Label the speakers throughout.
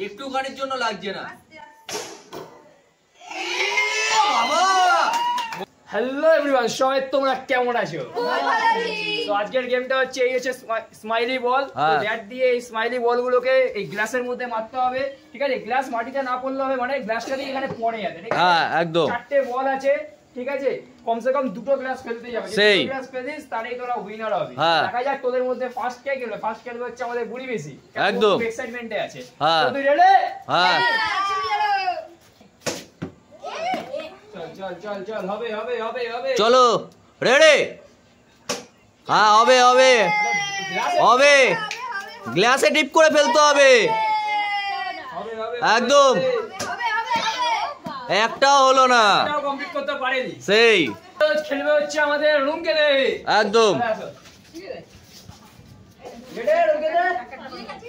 Speaker 1: একটুখানির জন্য লাগছে না।
Speaker 2: হ্যালো এভরিওয়ান, সবাই তোমরা কেমন আছো? তো আজকের গেমটা হচ্ছে এই হচ্ছে স্মাইলি বল। ব্যাট দিয়ে এই স্মাইলি বলগুলোকে এই গ্লাসের মধ্যে মারতে হবে, ঠিক আছে? গ্লাস মাটিতে না পড়লে হবে, মানে গ্লাসটা দিয়ে এখানে পড়ে যাবে, ঠিক আছে?
Speaker 1: হ্যাঁ একদম।
Speaker 2: 4টে বল আছে, ঠিক আছে? কমসে কম 2টো গ্লাস ফেলতে যাবে, সেই গ্লাস ফেলিস তাহলেই তোরা উইনার হবে। দেখা যাক তোদের মধ্যে ফার্স্ট কে খেলবে। ফার্স্ট খেলবে হচ্ছে আমাদের বুড়ি বেশি, একদম এক্সাইটমেন্টে আছে। তো তুই রেডি? হ্যাঁ চল চল চল, হবে হবে হবে হবে,
Speaker 1: চলো রেডি। হ্যাঁ হবে হবে হবে, গ্লাসে ডিপ করে ফেলতে হবে একদম। একটাও হলো না,
Speaker 2: কমপ্লিট করতে পারেনি।
Speaker 1: সেই
Speaker 2: খেলবে হচ্ছে আমাদের রুম কে দেবে
Speaker 1: একদম।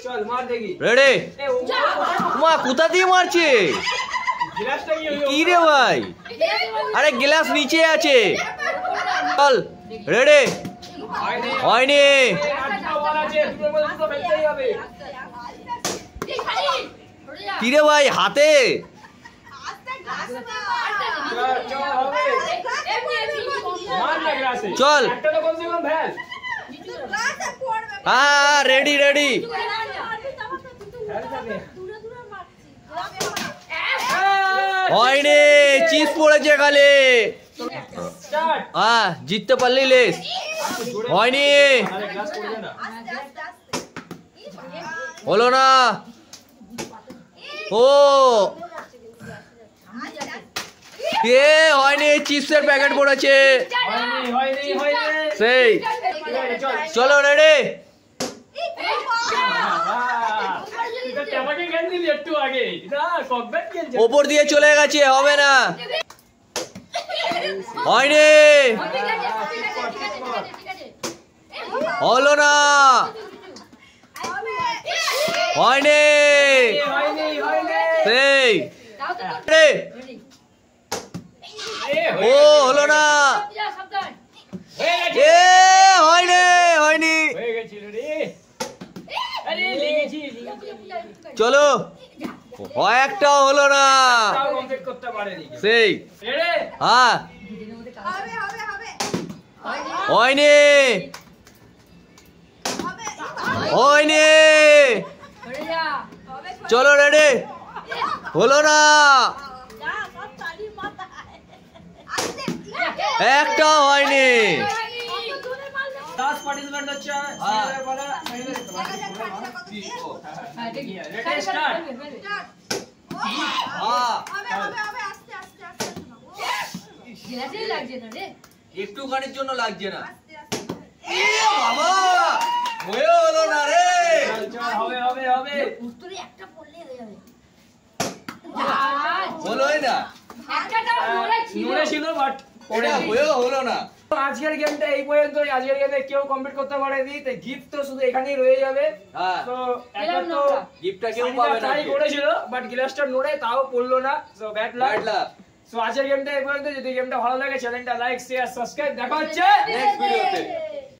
Speaker 2: চল মার দেখি।
Speaker 1: রেডি? মা কোথা দিয়ে মারছে? কি রে ভাই? আরে গ্লাস নিচে আছে। চল রেডি? হয়নি। কি রে ভাই হাতে? চল হ্যাঁ রেডি রেডি। হয়নি, চিজ পড়েছে খালি। হ্যাঁ জিততে পারলি লেস। হয়নি, হলো না। ও এ হয়নি, চিপসের প্যাকেট পড়েছে। সেই চলো রেডি? ওপর দিয়ে চলে গেছে, হবে না। হয়নি, হলো না। হয়নি, সেই ও হলো না। এ হয়নি হয়নি। চলো একটাও হলো না, সেই হ্যাঁ হয়নি হয়নি। চলো রেডি? হলো না, একটাও হয়নি।
Speaker 2: 10 পার্টিসিপেন্ট হচ্ছে।
Speaker 1: একটুখানির জন্য লাগছে না। বাবা হলো না রে।
Speaker 2: হবে হবে হবে,
Speaker 1: হলোই না।
Speaker 2: ছিল বাট
Speaker 1: হলো না।
Speaker 2: আজকের গেমটা এই পর্যন্তই। আজকের গেমে কেউ কমপ্লিট করতে পারেনি, তাই গিফট তো শুধু এখানেই রয়ে যাবে। তো এখন তো
Speaker 1: গিফটটা কেউ পাবে না।
Speaker 2: ট্রাই করেছিল বাট গ্লাসটা নড়ে তাও পড়লো না। So bad luck. সো আজকের গেমটা এই পর্যন্ত। যদি গেমটা ভালো লাগে চ্যানেলটা লাইক শেয়ার সাবস্ক্রাইব। দেখা হচ্ছে নেক্সট ভিডিওতে।